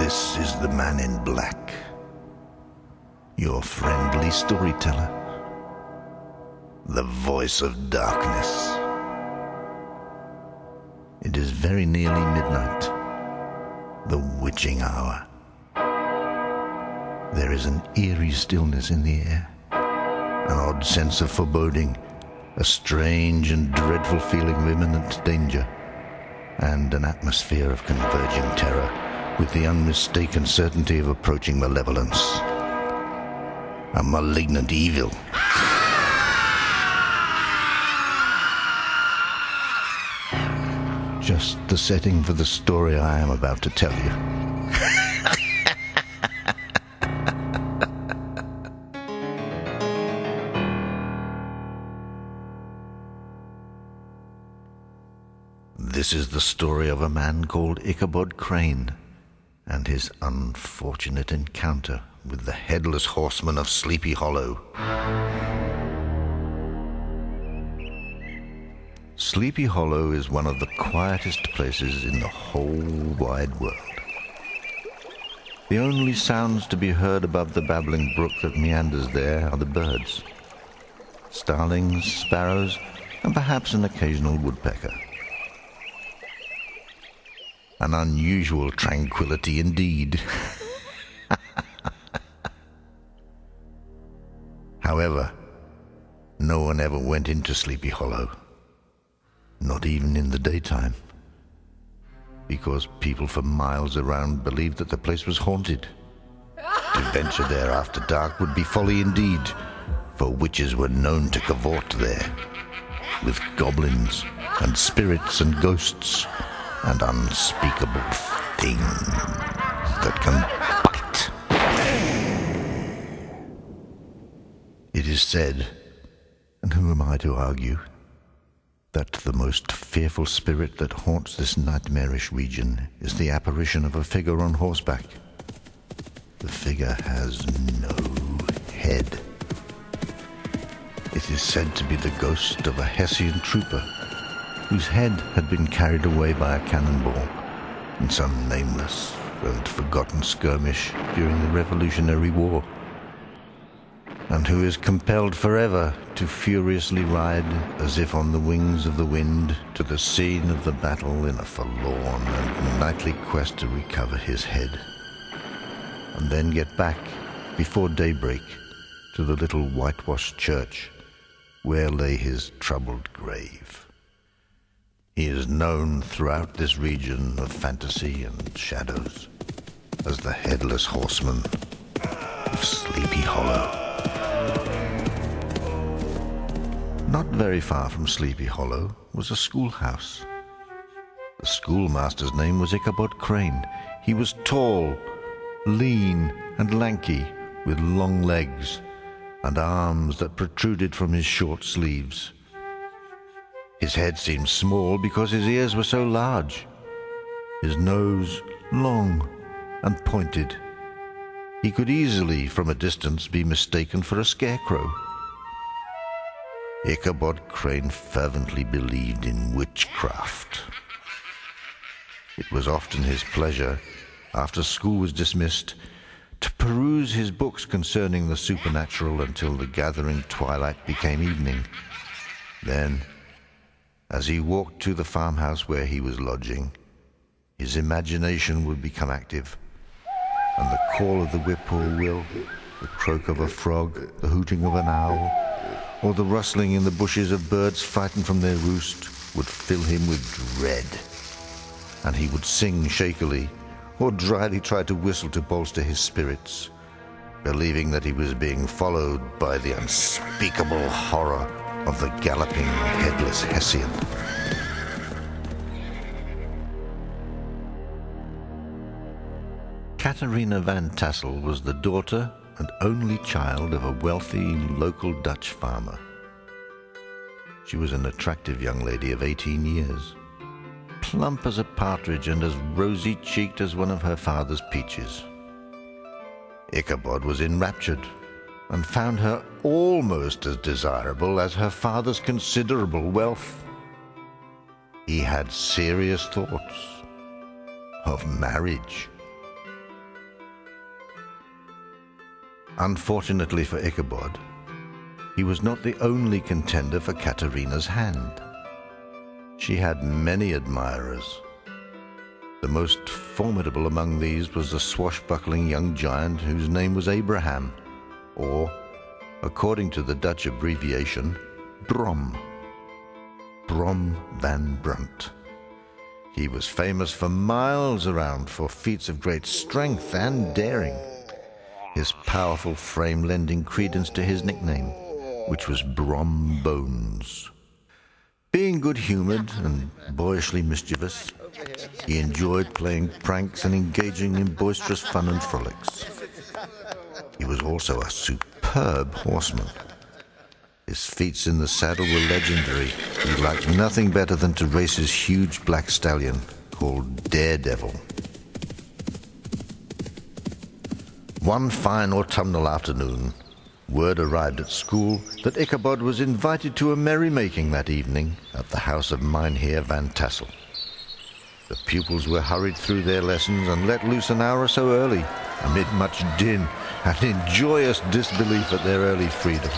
This is the man in black, your friendly storyteller, the voice of darkness. It is very nearly midnight, the witching hour. There is an eerie stillness in the air, an odd sense of foreboding, a strange and dreadful feeling of imminent danger, and an atmosphere of converging terror with the unmistaken certainty of approaching malevolence, a malignant evil. Just the setting for the story I am about to tell you. This is the story of a man called Ichabod Crane and his unfortunate encounter with the headless horseman of Sleepy Hollow. Sleepy Hollow is one of the quietest places in the whole wide world. The only sounds to be heard above the babbling brook that meanders there are the birds, starlings, sparrows, and perhaps an occasional woodpecker. An unusual tranquility indeed. However, no one ever went into Sleepy Hollow, not even in the daytime, because people for miles around believed that the place was haunted. To venture there after dark would be folly indeed, for witches were known to cavort there, with goblins and spirits and ghosts and unspeakable things that can bite. It is said, and who am I to argue, that the most fearful spirit that haunts this nightmarish region is the apparition of a figure on horseback. The figure has no head. It is said to be the ghost of a Hessian trooper whose head had been carried away by a cannonball in some nameless and forgotten skirmish during the Revolutionary War, and who is compelled forever to furiously ride as if on the wings of the wind to the scene of the battle in a forlorn and nightly quest to recover his head, and then get back before daybreak to the little whitewashed church where lay his troubled grave. He is known throughout this region of fantasy and shadows as the Headless Horseman of Sleepy Hollow. Not very far from Sleepy Hollow was a schoolhouse. The schoolmaster's name was Ichabod Crane. He was tall, lean, and lanky, with long legs and arms that protruded from his short sleeves. His head seemed small because his ears were so large, his nose long and pointed. He could easily, from a distance, be mistaken for a scarecrow. Ichabod Crane fervently believed in witchcraft. It was often his pleasure, after school was dismissed, to peruse his books concerning the supernatural until the gathering twilight became evening. Then, as he walked to the farmhouse where he was lodging, his imagination would become active, and the call of the whippoorwill, the croak of a frog, the hooting of an owl, or the rustling in the bushes of birds frightened from their roost would fill him with dread, and he would sing shakily or dryly try to whistle to bolster his spirits, believing that he was being followed by the unspeakable horror of the galloping, headless Hessian. Catharina van Tassel was the daughter and only child of a wealthy local Dutch farmer. She was an attractive young lady of 18 years, plump as a partridge and as rosy-cheeked as one of her father's peaches. Ichabod was enraptured and found her almost as desirable as her father's considerable wealth. He had serious thoughts of marriage, Unfortunately for Ichabod, he was not the only contender for Katerina's hand. She had many admirers. The most formidable among these was the swashbuckling young giant whose name was Abraham, or, according to the Dutch abbreviation, Brom. Brom van Brunt. He was famous for miles around for feats of great strength and daring, his powerful frame lending credence to his nickname, which was Brom Bones. Being good-humored and boyishly mischievous, he enjoyed playing pranks and engaging in boisterous fun and frolics. He was also a superb horseman. His feats in the saddle were legendary. He liked nothing better than to race his huge black stallion, called Daredevil. One fine autumnal afternoon, word arrived at school that Ichabod was invited to a merrymaking that evening at the house of Mynheer Van Tassel. The pupils were hurried through their lessons and let loose an hour or so early, amid much din and in joyous disbelief at their early freedom.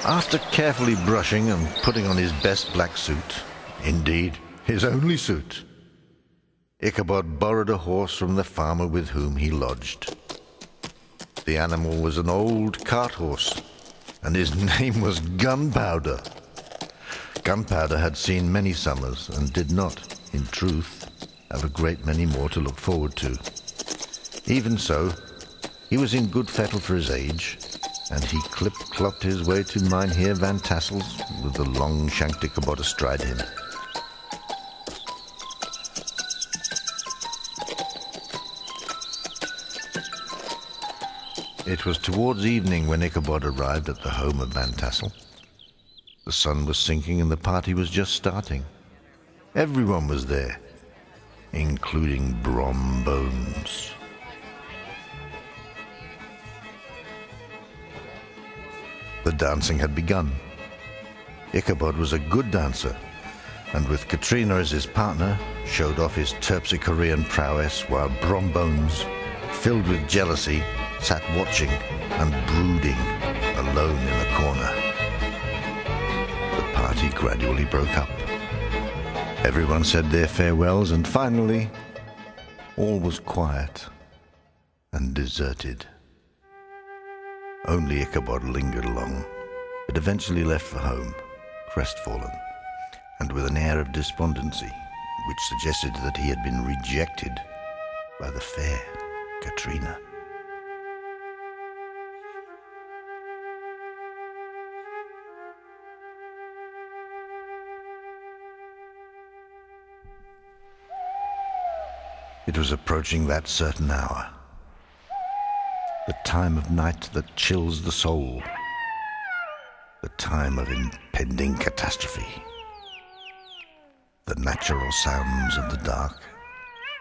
After carefully brushing and putting on his best black suit, indeed, his only suit, Ichabod borrowed a horse from the farmer with whom he lodged. The animal was an old cart horse, and his name was Gunpowder. Gunpowder had seen many summers and did not, in truth, have a great many more to look forward to. Even so, he was in good fettle for his age, and he clip-clopped his way to Mynheer Van Tassel's with the long-shanked Ichabod astride him. It was towards evening when Ichabod arrived at the home of Van Tassel. The sun was sinking and the party was just starting. Everyone was there, including Brom Bones. The dancing had begun. Ichabod was a good dancer, and with Katrina as his partner, showed off his Terpsichorean prowess, while Brom Bones, filled with jealousy, sat watching and brooding alone in a corner. The party gradually broke up. Everyone said their farewells, and finally, all was quiet and deserted. Only Ichabod lingered along, but eventually left for home, crestfallen, and with an air of despondency, which suggested that he had been rejected by the fair Katrina. It was approaching that certain hour, the time of night that chills the soul, the time of impending catastrophe. The natural sounds of the dark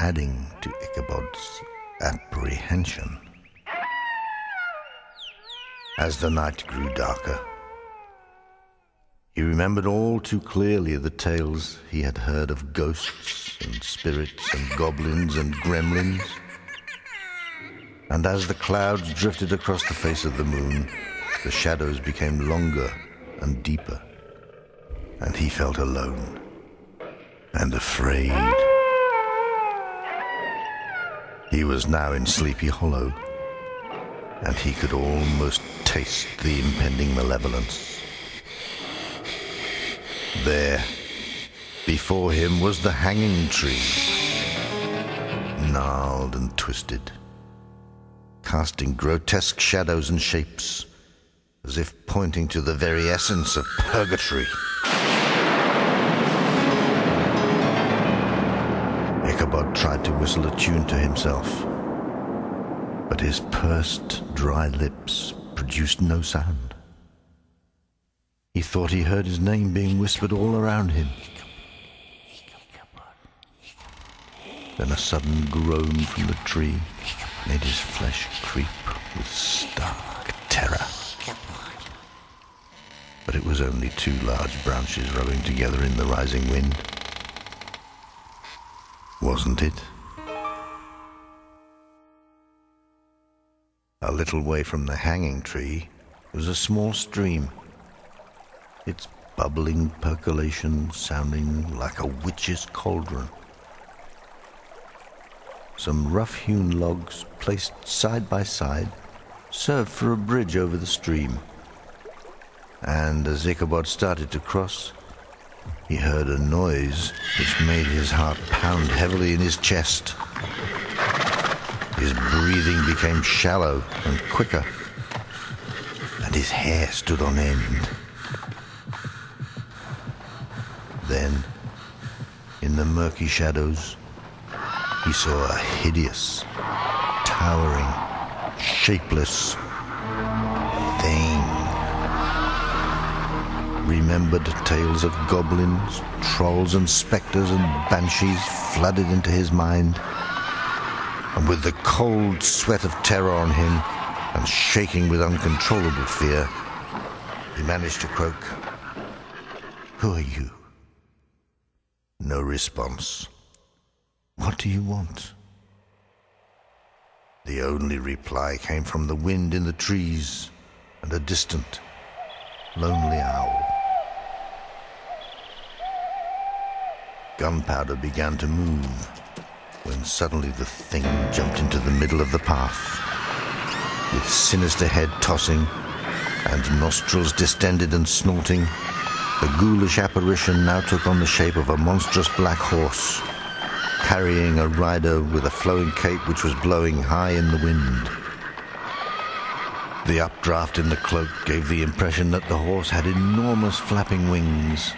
adding to Ichabod's apprehension. As the night grew darker, he remembered all too clearly the tales he had heard of ghosts and spirits and goblins and gremlins. And as the clouds drifted across the face of the moon, the shadows became longer and deeper, and he felt alone and afraid. He was now in Sleepy Hollow, and he could almost taste the impending malevolence. There, before him, was the hanging tree, gnarled and twisted, casting grotesque shadows and shapes, as if pointing to the very essence of purgatory. Ichabod tried to whistle a tune to himself, but his pursed, dry lips produced no sound. He thought he heard his name being whispered all around him. Then a sudden groan from the tree made his flesh creep with stark terror. But it was only two large branches rowing together in the rising wind. Wasn't it? A little way from the hanging tree was a small stream, its bubbling percolation sounding like a witch's cauldron. Some rough-hewn logs placed side by side served for a bridge over the stream, and as Ichabod started to cross, he heard a noise which made his heart pound heavily in his chest. His breathing became shallow and quicker, and his hair stood on end. Then, in the murky shadows, he saw a hideous, towering, shapeless thing. Remembered tales of goblins, trolls and spectres and banshees flooded into his mind, and with the cold sweat of terror on him and shaking with uncontrollable fear, he managed to croak, "Who are you?" No response. "What do you want?" The only reply came from the wind in the trees and a distant, lonely owl. Gunpowder began to move when suddenly the thing jumped into the middle of the path. With sinister head tossing and nostrils distended and snorting, the ghoulish apparition now took on the shape of a monstrous black horse, carrying a rider with a flowing cape which was blowing high in the wind. The updraft in the cloak gave the impression that the horse had enormous flapping wings,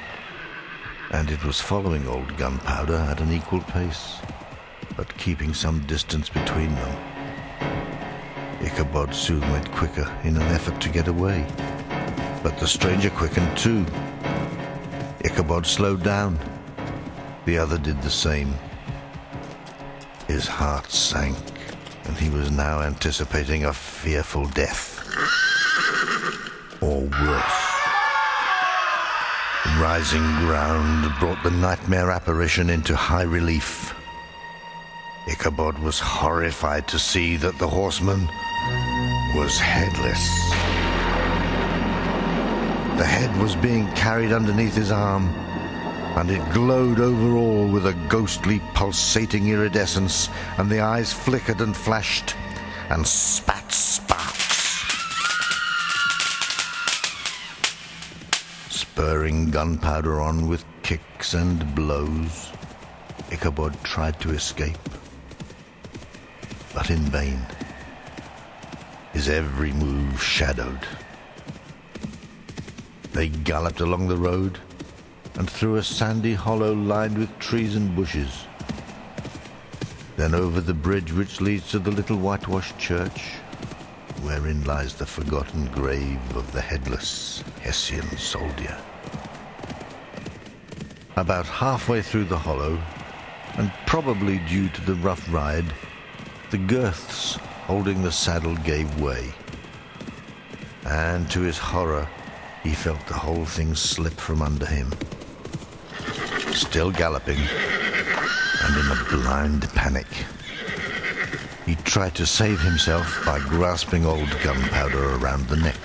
and it was following old Gunpowder at an equal pace, but keeping some distance between them. Ichabod soon went quicker in an effort to get away, but the stranger quickened too. Ichabod slowed down. The other did the same. His heart sank, and he was now anticipating a fearful death. Or worse. Rising ground brought the nightmare apparition into high relief. Ichabod was horrified to see that the horseman was headless. The head was being carried underneath his arm, and it glowed over all with a ghostly, pulsating iridescence, and the eyes flickered and flashed and spat sparks. Spurring Gunpowder on with kicks and blows, Ichabod tried to escape, but in vain. His every move shadowed. They galloped along the road and through a sandy hollow lined with trees and bushes. Then over the bridge which leads to the little whitewashed church, wherein lies the forgotten grave of the headless Hessian soldier. About halfway through the hollow, and probably due to the rough ride, the girths holding the saddle gave way, and to his horror he felt the whole thing slip from under him. Still galloping, and in a blind panic, he tried to save himself by grasping old Gunpowder around the neck.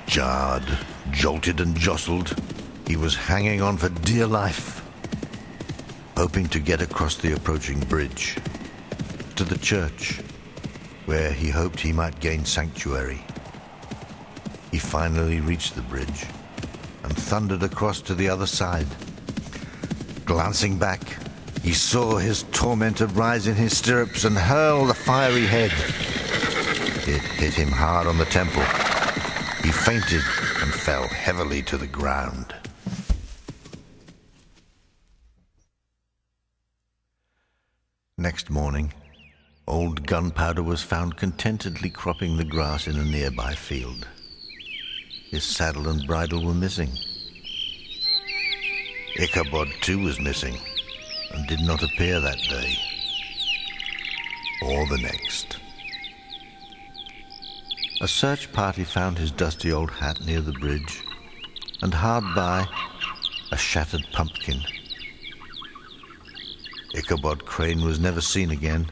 Jarred, jolted and jostled, he was hanging on for dear life, hoping to get across the approaching bridge to the church, where he hoped he might gain sanctuary. He finally reached the bridge and thundered across to the other side. Glancing back, he saw his tormentor rise in his stirrups and hurl the fiery head. It hit him hard on the temple. He fainted and fell heavily to the ground. Next morning, old Gunpowder was found contentedly cropping the grass in a nearby field. His saddle and bridle were missing. Ichabod too was missing, and did not appear that day, or the next. A search party found his dusty old hat near the bridge, and hard by, a shattered pumpkin. Ichabod Crane was never seen again,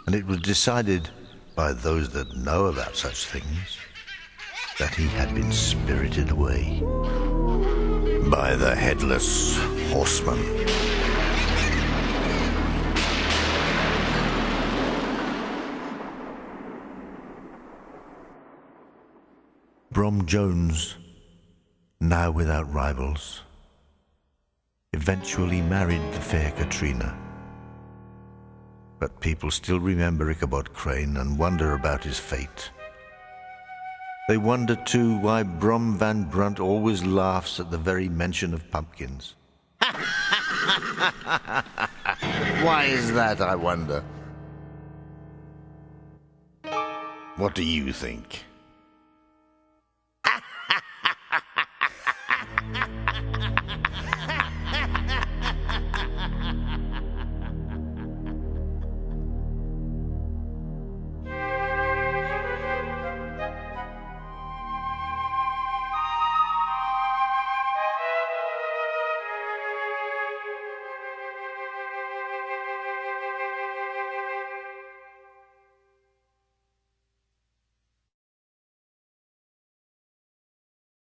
and it was decided by those that know about such things that he had been spirited away by the headless horseman. Brom Jones, now without rivals, eventually married the fair Katrina. But people still remember Ichabod Crane and wonder about his fate. They wonder, too, why Brom Van Brunt always laughs at the very mention of pumpkins. Why is that, I wonder? What do you think?